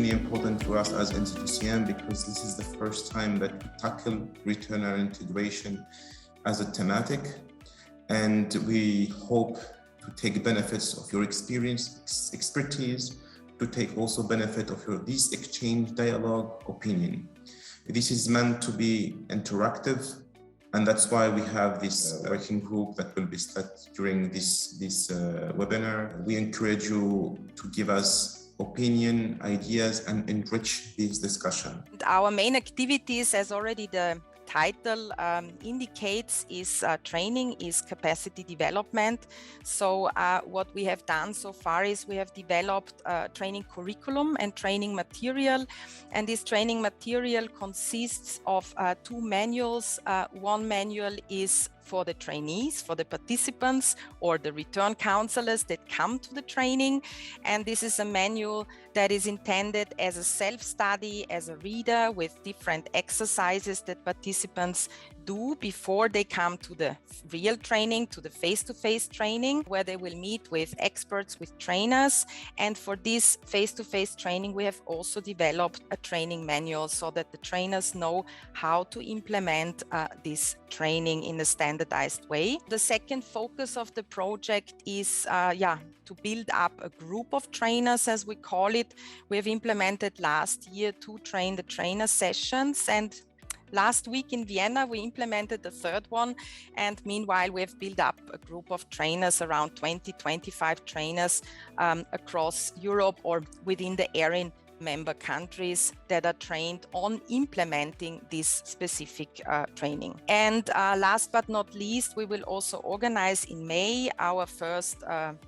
extremely important for us as institution because this is the first time that we tackle return and integration as a thematic. And we hope to take benefits of your experience, expertise, to take also benefit of this exchange, dialogue, opinion. This is meant to be interactive, and that's why we have this working group that will be set during this webinar. We encourage you to give us opinion, ideas, and enrich this discussion. Our main activities, as already the title indicates, is training, is capacity development. So what we have done so far is we have developed training curriculum and training material, and this training material consists of two manuals. One manual is for the trainees, for the participants or the return counselors that come to the training. And this is a manual that is intended as a self-study, as a reader with different exercises that participants do before they come to the real training, to the face-to-face training, where they will meet with experts, with trainers. And for this face-to-face training, we have also developed a training manual so that the trainers know how to implement this training in a standardized way. The second focus of the project is to build up a group of trainers, as we call it. We have implemented last year 2 train the trainer sessions, and last week in Vienna, we implemented the third one. And meanwhile, we have built up a group of trainers, around 20-25 trainers across Europe or within the area member countries that are trained on implementing this specific training. And last but not least, we will also organize in May our first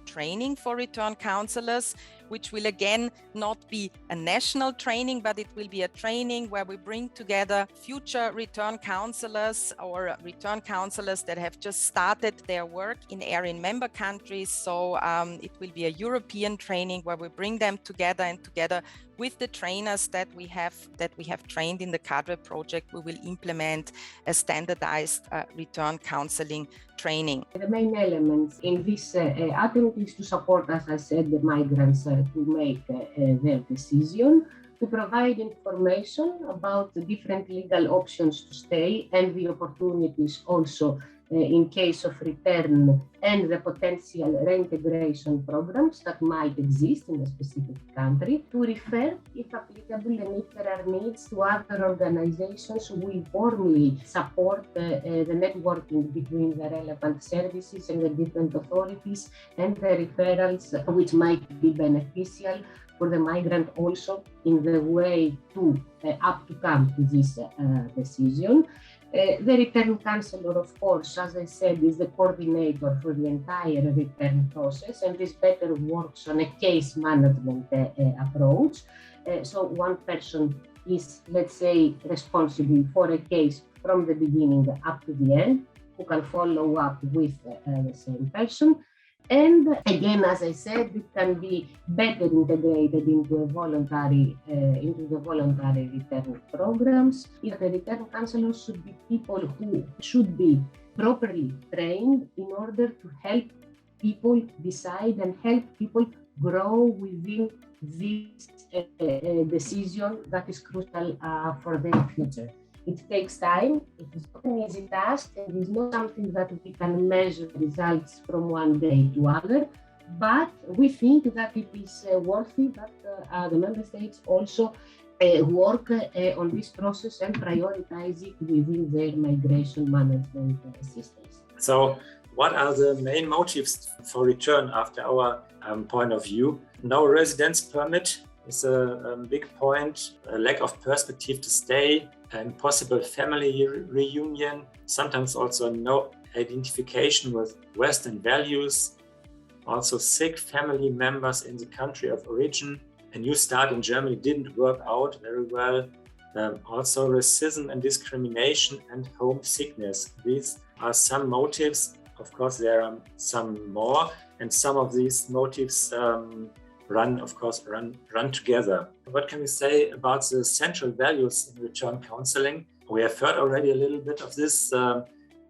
training for return counselors, which will again not be a national training, but it will be a training where we bring together future return counselors or return counselors that have just started their work in area member countries. So it will be a European training where we bring them together, and together with the trainers that we have trained in the CADRE project, we will implement a standardized return counseling training. The main elements in this attempt is to support, as I said, the migrants to make their decision, to provide information about the different legal options to stay and the opportunities also in case of return and the potential reintegration programs that might exist in a specific country, to refer, if applicable and if there are needs, to other organizations. We formally support the networking between the relevant services and the different authorities, and the referrals which might be beneficial for the migrant also in the way to up to come to this decision. The return counselor, of course, as I said, is the coordinator for the entire return process, and this better works on a case management approach. So one person is, let's say, responsible for a case from the beginning up to the end, who can follow up with the same person. And again, as I said, it can be better integrated into the voluntary return programs. If the return counselors should be people who should be properly trained in order to help people decide and help people grow within this decision that is crucial for their future. It takes time, it is not an easy task, and it is not something that we can measure results from one day to other, but we think that it is worthy that the member states also work on this process and prioritize it within their migration management systems. So what are the main motives for return after our point of view? No residence permit is a big point, a lack of perspective to stay, impossible family reunion, sometimes also no identification with Western values, also sick family members in the country of origin. A new start in Germany didn't work out very well. Also racism and discrimination and homesickness. These are some motives. Of course, there are some more, and some of these motives run together. What can we say about the central values in return counseling? We have heard already a little bit of this.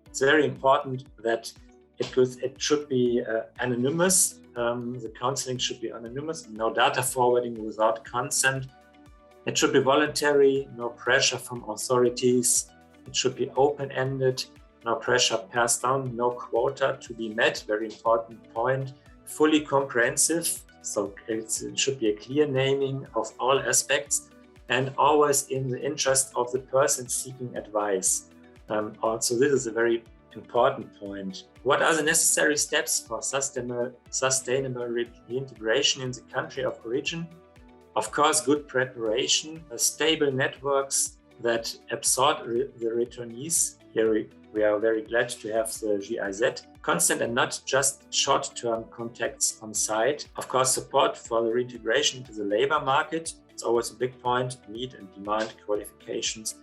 It's very important that it should be anonymous. The counseling should be anonymous, no data forwarding without consent, It should be voluntary, no pressure from authorities. It should be open-ended, no pressure passed down, no quota to be met, very important point. Fully comprehensive, so it should be a clear naming of all aspects and always in the interest of the person seeking advice. Also, this is a very important point. What are the necessary steps for sustainable reintegration in the country of origin? Of course, good preparation, stable networks that absorb the returnees. Here we are very glad to have the GIZ. Constant and not just short-term contacts on site. Of course, support for the reintegration into the labor market. It's always a big point, need and demand qualifications.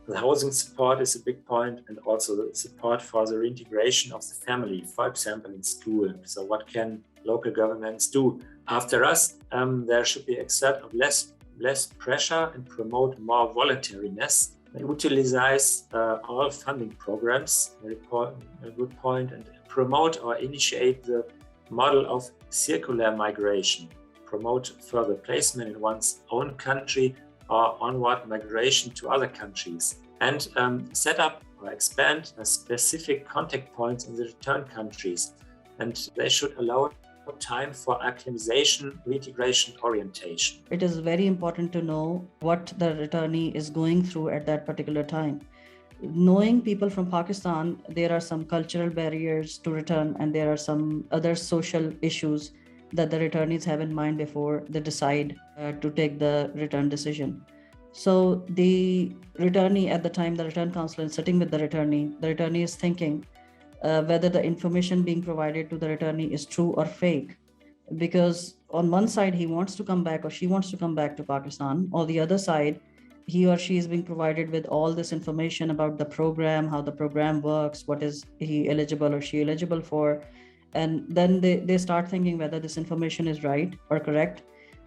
The housing support is a big point, and also the support for the reintegration of the family, for example, in school. So what can local governments do? After us, there should be exert of less pressure and promote more voluntariness. Utilize all funding programs, a good point, and promote or initiate the model of circular migration. Promote further placement in one's own country or onward migration to other countries, and set up or expand specific contact points in the return countries. And they should allow time for acclimatization, reintegration, orientation. It is very important to know what the returnee is going through at that particular time. Knowing people from Pakistan, there are some cultural barriers to return, and there are some other social issues that the returnees have in mind before they decide to take the return decision. So the returnee, at the time the return counselor is sitting with the returnee is thinking whether the information being provided to the returnee is true or fake. Because on one side, he wants to come back or she wants to come back to Pakistan. On the other side, he or she is being provided with all this information about the program, how the program works, what is he eligible or she eligible for. And then they start thinking whether this information is right or correct,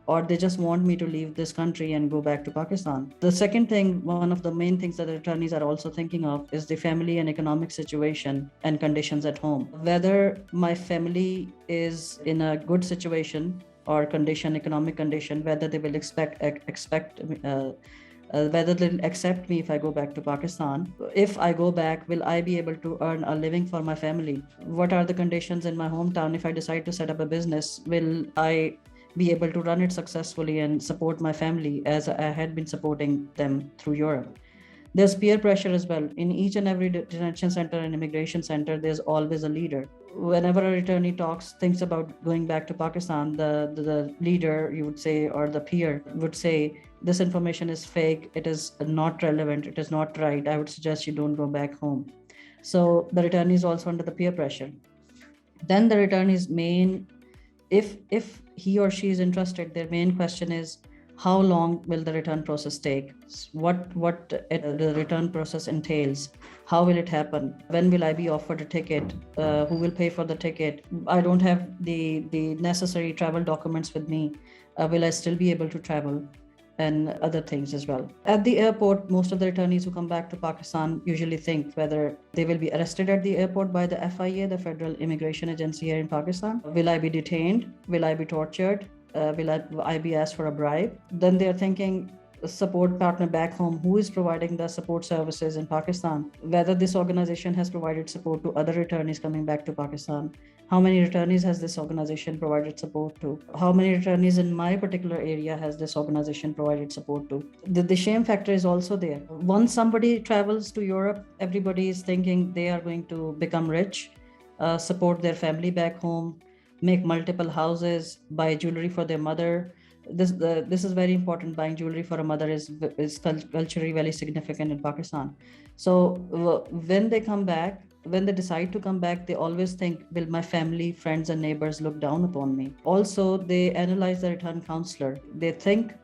or they just want me to leave this country and go back to Pakistan. The second thing, one of the main things that the attorneys are also thinking of is the family and economic situation and conditions at home. Whether my family is in a good situation or condition, economic condition, whether they will whether they'll accept me if I go back to Pakistan. If I go back, will I be able to earn a living for my family? What are the conditions in my hometown? If I decide to set up a business, will I be able to run it successfully and support my family as I had been supporting them through Europe? There's peer pressure as well. In each and every detention center and immigration center, there's always a leader. Whenever a returnee thinks about going back to Pakistan, the leader, you would say, or the peer would say, this information is fake, it is not relevant, it is not right, I would suggest you don't go back home. So the returnee is also under the peer pressure. Then the returnee's main, if he or she is interested, their main question is, how long will the return process take? What the return process entails? How will it happen? When will I be offered a ticket? Who will pay for the ticket? I don't have the necessary travel documents with me. Will I still be able to travel? And other things as well. At the airport, most of the returnees who come back to Pakistan usually think whether they will be arrested at the airport by the FIA, the Federal Immigration Agency here in Pakistan. Will I be detained? Will I be tortured? Will I be asked for a bribe? Then they're thinking, a support partner back home, who is providing the support services in Pakistan? Whether this organization has provided support to other returnees coming back to Pakistan. How many returnees has this organization provided support to? How many returnees in my particular area has this organization provided support to? The shame factor is also there. Once somebody travels to Europe, everybody is thinking they are going to become rich, support their family back home, make multiple houses, buy jewelry for their mother. This is very important. Buying jewelry for a mother is culturally very significant in Pakistan. So when they come back, when they decide to come back, they always think, will my family, friends and neighbors look down upon me? Also, they analyze the return counselor. They think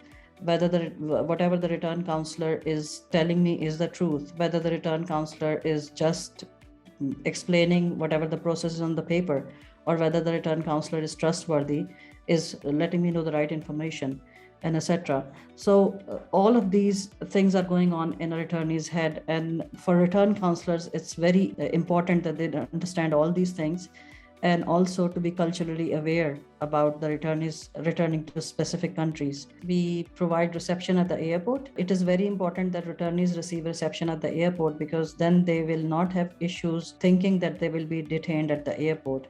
whether whatever the return counselor is telling me is the truth, whether the return counselor is just explaining whatever the process is on the paper, or whether the return counselor is trustworthy, is letting me know the right information, and etc. So all of these things are going on in a returnee's head, and for return counselors, it's very important that they understand all these things and also to be culturally aware about the returnees returning to specific countries. We provide reception at the airport. It is very important that returnees receive reception at the airport, because then they will not have issues thinking that they will be detained at the airport.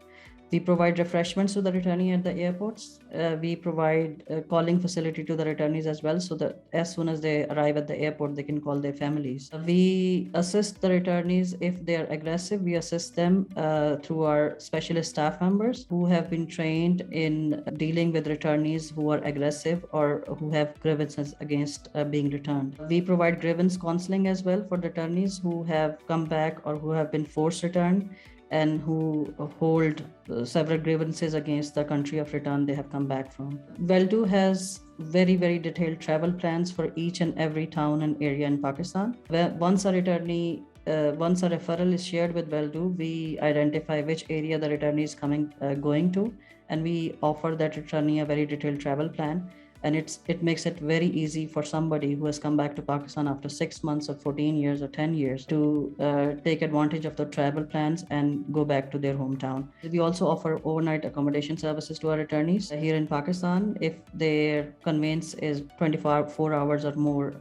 We provide refreshments to the returnee at the airports. We provide a calling facility to the returnees as well, so that as soon as they arrive at the airport, they can call their families. We assist the returnees if they are aggressive. We assist them through our specialist staff members who have been trained in dealing with returnees who are aggressive or who have grievances against being returned. We provide grievance counselling as well for returnees who have come back or who have been forced returned and who hold several grievances against the country of return they have come back from. Well2 has very, very detailed travel plans for each and every town and area in Pakistan. Once a referral is shared with Well2, we identify which area the returnee is going to, and we offer that returnee a very detailed travel plan. And it makes it very easy for somebody who has come back to Pakistan after 6 months or 14 years or 10 years to take advantage of the travel plans and go back to their hometown. We also offer overnight accommodation services to our returnees here in Pakistan if their conveyance is 24 hours or more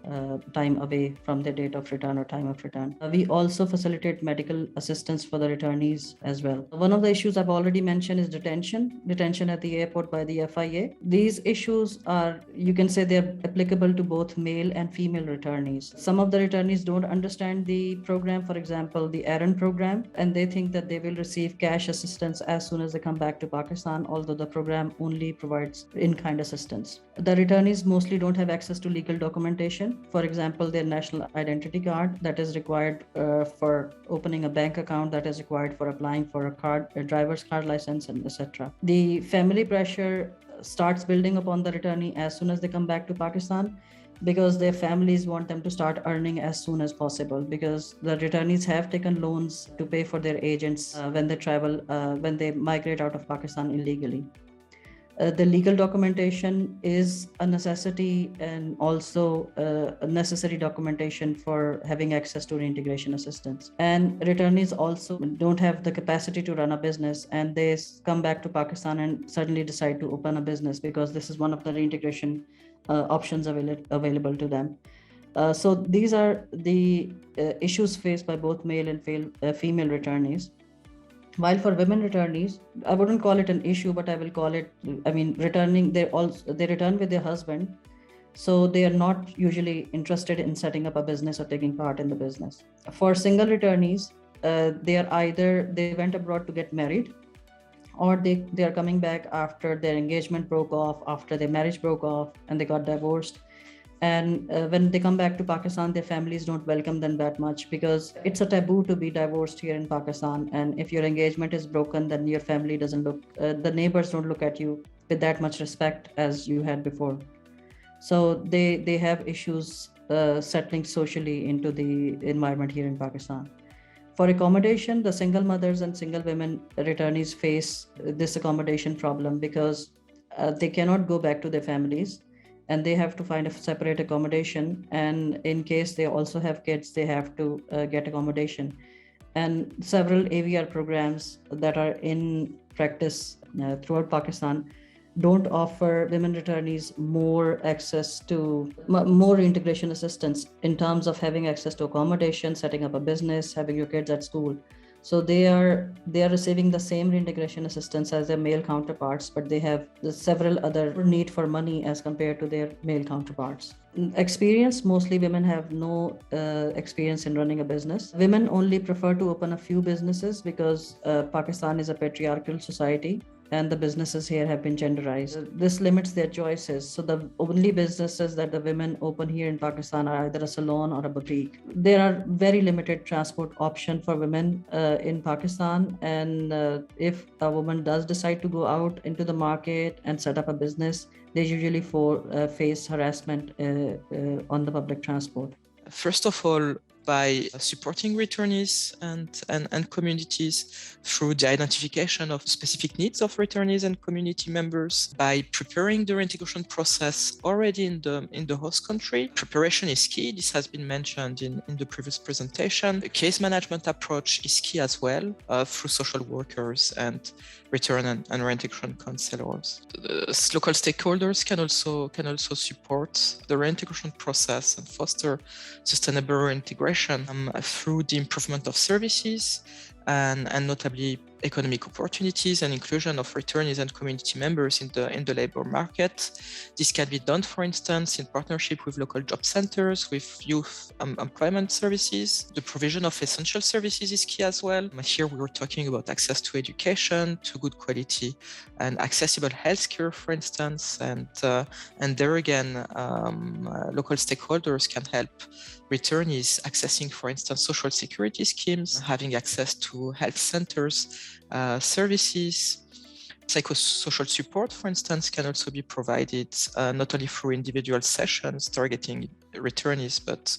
time away from their date of return or time of return. We also facilitate medical assistance for the returnees as well. One of the issues I've already mentioned is detention at the airport by the FIA. These issues are, you can say, they're applicable to both male and female returnees. Some of the returnees don't understand the program, for example, the ARAN program, and they think that they will receive cash assistance as soon as they come back to Pakistan, although the program only provides in-kind assistance. The returnees mostly don't have access to legal documentation. For example, their national identity card that is required for opening a bank account, that is required for applying for a driver's card license, and etc. The family pressure starts building upon the returnee as soon as they come back to Pakistan, because their families want them to start earning as soon as possible, because the returnees have taken loans to pay for their agents when they travel, when they migrate out of Pakistan illegally. The legal documentation is a necessity, and also a necessary documentation for having access to reintegration assistance. And returnees also don't have the capacity to run a business, and they come back to Pakistan and suddenly decide to open a business because this is one of the reintegration options available to them. So these are the issues faced by both male and female returnees. While for women returnees, I wouldn't call it an issue, but I will call it, returning, they return with their husband. So they are not usually interested in setting up a business or taking part in the business. For single returnees, they went abroad to get married, or they are coming back after their engagement broke off, after their marriage broke off, and they got divorced. And when they come back to Pakistan, their families don't welcome them that much, because it's a taboo to be divorced here in Pakistan. And if your engagement is broken, then your family doesn't the neighbors don't look at you with that much respect as you had before. So they have issues settling socially into the environment here in Pakistan. For accommodation, the single mothers and single women returnees face this accommodation problem, because they cannot go back to their families, and they have to find a separate accommodation. And in case they also have kids, they have to get accommodation. And several AVR programs that are in practice throughout Pakistan don't offer women returnees more access to more reintegration assistance in terms of having access to accommodation, setting up a business, having your kids at school. So they are receiving the same reintegration assistance as their male counterparts, but they have several other need for money as compared to their male counterparts. Experience, mostly women have no experience in running a business. Women only prefer to open a few businesses because Pakistan is a patriarchal society, and the businesses here have been genderized. This limits their choices. So the only businesses that the women open here in Pakistan are either a salon or a boutique. There are very limited transport options for women in Pakistan. And if a woman does decide to go out into the market and set up a business, they usually face harassment on the public transport. First of all, by supporting returnees and communities through the identification of specific needs of returnees and community members, by preparing the reintegration process already in the host country. Preparation is key. This has been mentioned in the previous presentation. The case management approach is key as well, through social workers and return and reintegration counselors. The local stakeholders can also support the reintegration process and foster sustainable reintegration through the improvement of services and notably economic opportunities and inclusion of returnees and community members in the labor market. This can be done, for instance, in partnership with local job centers, with youth employment services. The provision of essential services is key as well. Here we were talking about access to education, to good quality and accessible healthcare, for instance, and there again, local stakeholders can help returnees accessing, for instance, social security schemes, having access to health centers, services. Psychosocial support, for instance, can also be provided not only through individual sessions targeting returnees, but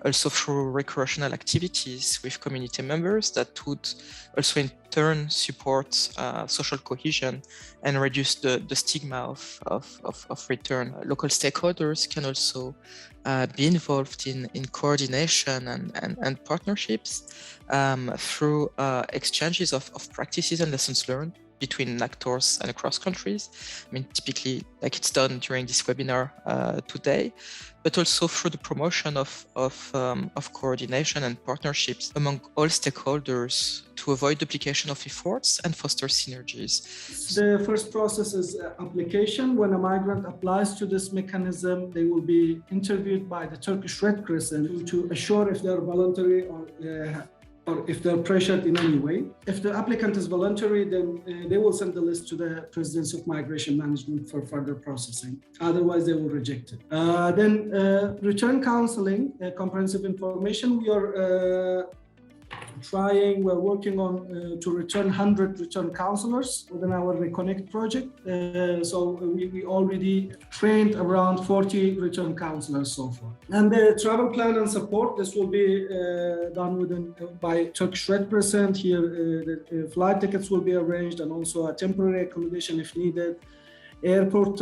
also through recreational activities with community members that would also in turn support social cohesion and reduce the stigma of return. Local stakeholders can also be involved in coordination and partnerships through exchanges of practices and lessons learned between actors and across countries. I mean, typically, like it's done during this webinar today, but also through the promotion of coordination and partnerships among all stakeholders to avoid duplication of efforts and foster synergies. The first process is application. When a migrant applies to this mechanism, they will be interviewed by the Turkish Red Crescent to assure if they're voluntary or if they're pressured in any way. If the applicant is voluntary, then they will send the list to the Presidency of Migration Management for further processing. Otherwise, they will reject it. Then return counseling, comprehensive information. We're working on to return 100 return counselors within our Reconnect project. So we already trained around 40 return counselors so far. And the travel plan and support, this will be done by Turkish Red Crescent. Here, the flight tickets will be arranged and also a temporary accommodation if needed. Airport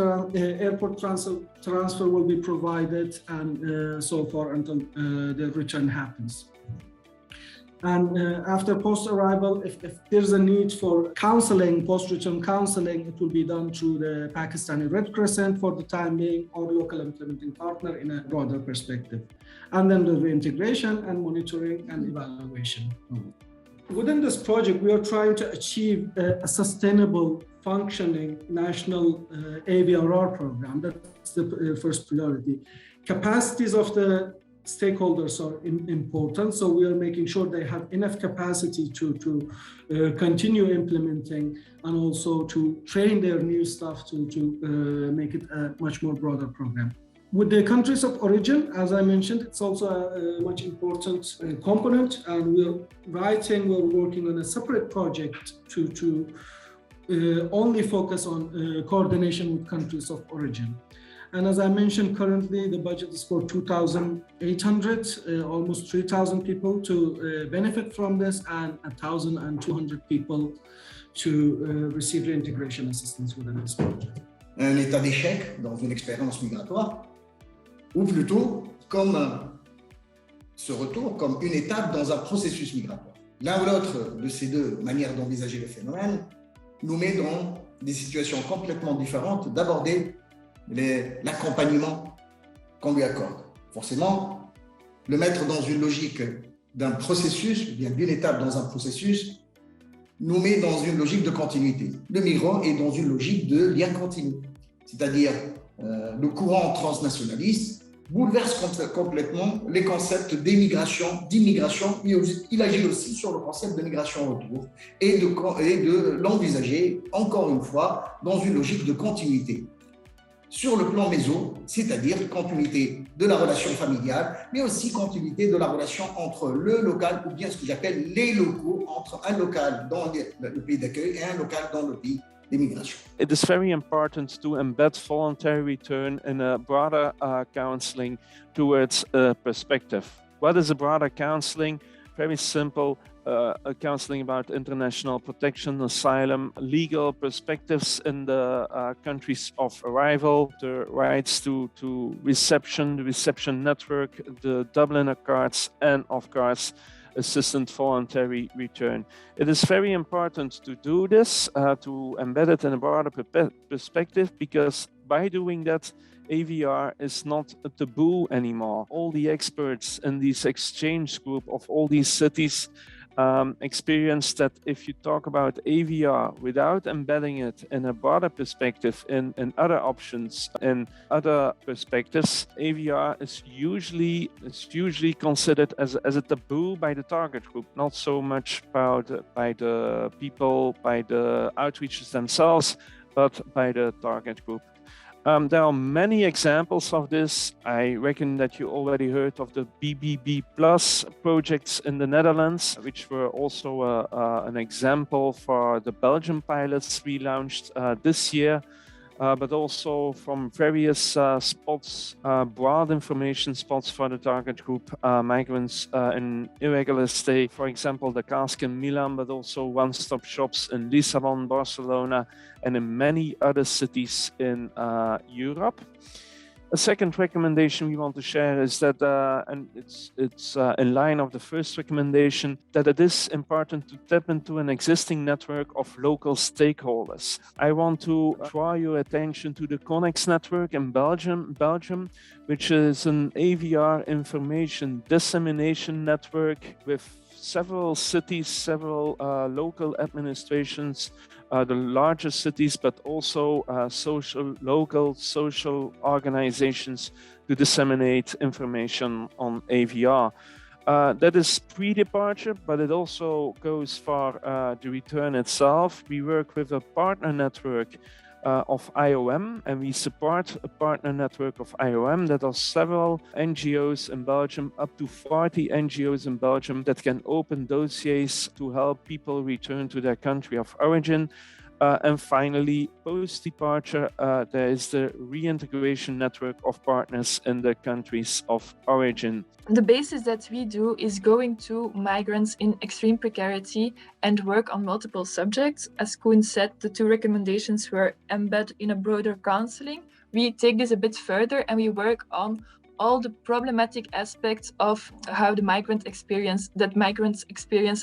transfer will be provided and so far until the return happens. And after post-arrival, if there's a need for counseling, post-return counseling, it will be done through the Pakistani Red Crescent for the time being, or local implementing partner in a broader perspective. And then the reintegration and monitoring and evaluation. Within this project, we are trying to achieve a sustainable, functioning national AVRR program. That's the first priority. Capacities of the stakeholders are important, so we are making sure they have enough capacity to continue implementing and also to train their new staff to make it a much more broader program. With the countries of origin, as I mentioned, it's also a much important component, and we're working on a separate project to only focus on coordination with countries of origin. And as I mentioned, currently the budget is for 2,800, almost 3,000 people to benefit from this, and 1,200 people to receive reintegration assistance within this project. Un état d'échec dans une expérience migratoire, ou plutôt comme ce retour comme une étape dans un processus migratoire. L'un ou l'autre de ces deux manières d'envisager le phénomène nous met dans des situations complètement différentes d'aborder l'accompagnement qu'on lui accorde. Forcément, le mettre dans une logique d'un processus, bien d'une étape dans un processus, nous met dans une logique de continuité. Le migrant est dans une logique de lien continu, c'est-à-dire le courant transnationaliste bouleverse complètement les concepts d'immigration, mais il agit aussi sur le concept de migration-retour et de l'envisager, encore une fois, dans une logique de continuité. Sur le plan méso, c'est-à-dire continuité de la relation familiale, mais aussi continuité de la relation entre le local, ou bien ce que j'appelle les locaux, entre un local dans le pays d'accueil et un local dans le pays d'immigration. It is very important to embed voluntary return in a broader counseling towards perspective. What is a broader counseling? Very simple, counseling about international protection, asylum, legal perspectives in the countries of arrival, the rights to reception, the reception network, the Dubliner cards, and of course, assistant voluntary return. It is very important to do this, to embed it in a broader perspective, because by doing that, AVR is not a taboo anymore. All the experts in this exchange group of all these cities experience that if you talk about AVR without embedding it in a broader perspective, in other options, in other perspectives, AVR is usually considered as a taboo by the target group, not so much by the people, by the outreaches themselves, but by the target group. There are many examples of this. I reckon that you already heard of the BBB Plus projects in the Netherlands, which were also an example for the Belgian pilots we launched this year, but also from various spots, broad information spots for the target group, migrants in irregular stay, for example, the Cask in Milan, but also one-stop shops in Lisbon, Barcelona, and in many other cities in Europe. A second recommendation we want to share is that, and it's in line of the first recommendation, that it is important to tap into an existing network of local stakeholders. I want to draw your attention to the Connex network in Belgium, which is an AVR information dissemination network with several cities, several local administrations, the larger cities, but also local social organizations to disseminate information on AVR. That is pre-departure, but it also goes for the return itself. We work with a partner network of IOM, and we support a partner network of IOM that are several NGOs in Belgium, up to 40 NGOs in Belgium that can open dossiers to help people return to their country of origin. And finally, post-departure, there is the reintegration network of partners in the countries of origin. The basis that we do is going to migrants in extreme precarity and work on multiple subjects. As Koen said, the two recommendations were embedded in a broader counseling. We take this a bit further and we work on all the problematic aspects of how the migrants experience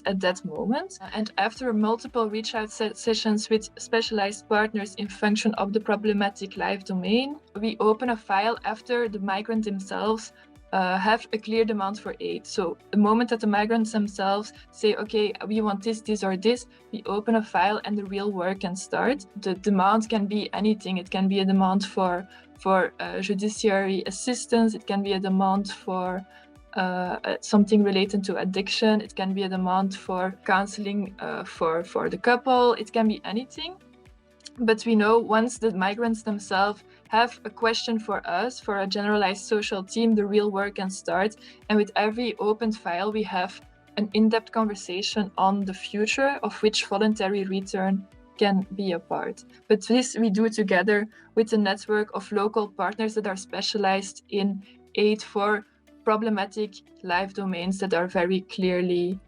at that moment. And after multiple reach out sessions with specialized partners in function of the problematic life domain, we open a file after the migrant themselves have a clear demand for aid. So the moment that the migrants themselves say, okay, we want this, this, or this, we open a file and the real work can start. The demand can be anything. It can be a demand for judiciary assistance. It can be a demand for something related to addiction. It can be a demand for counseling for the couple. It can be anything. But we know once the migrants themselves have a question for us, for a generalized social team, the real work can start. And with every open file, we have an in-depth conversation on the future of which voluntary return can be a part. But this we do together with a network of local partners that are specialized in aid for problematic life domains that are very clearly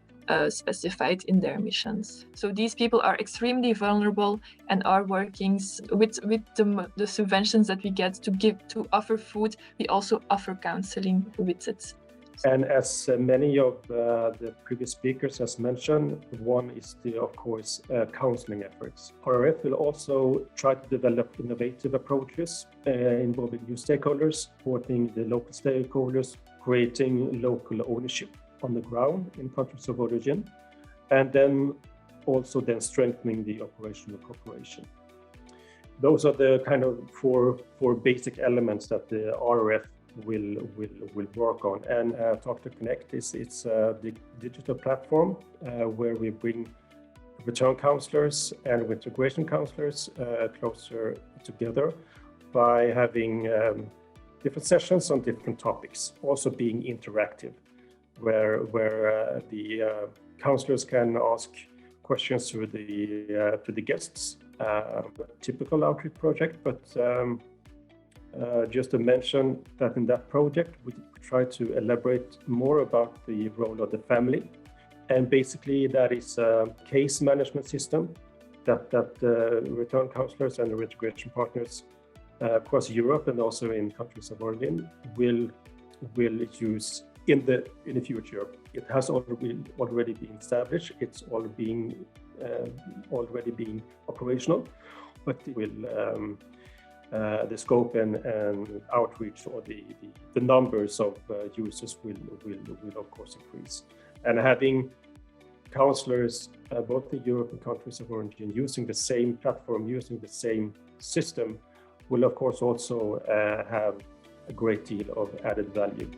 specified in their missions. So these people are extremely vulnerable and are working with the subventions that we get to offer food. We also offer counseling with it. And as many of the previous speakers has mentioned, one is of course, counseling efforts. RRF will also try to develop innovative approaches involving new stakeholders, supporting the local stakeholders, creating local ownership on the ground in countries of origin, and then also strengthening the operational cooperation. Those are the kind of four basic elements that the RRF will work on. And Talk to Connect it's a digital platform where we bring return counselors and integration counselors closer together by having different sessions on different topics, also being interactive, where the counselors can ask questions to the guests. Typical outreach project, but Just to mention that in that project, we try to elaborate more about the role of the family. And basically that is a case management system that return counselors and reintegration partners across Europe and also in countries of origin will use in the future. It has already been established. It's already being operational, but it will the scope and outreach or the numbers of users will of course increase. And having counselors both in Europe and countries of origin using the same platform, using the same system will of course also have a great deal of added value.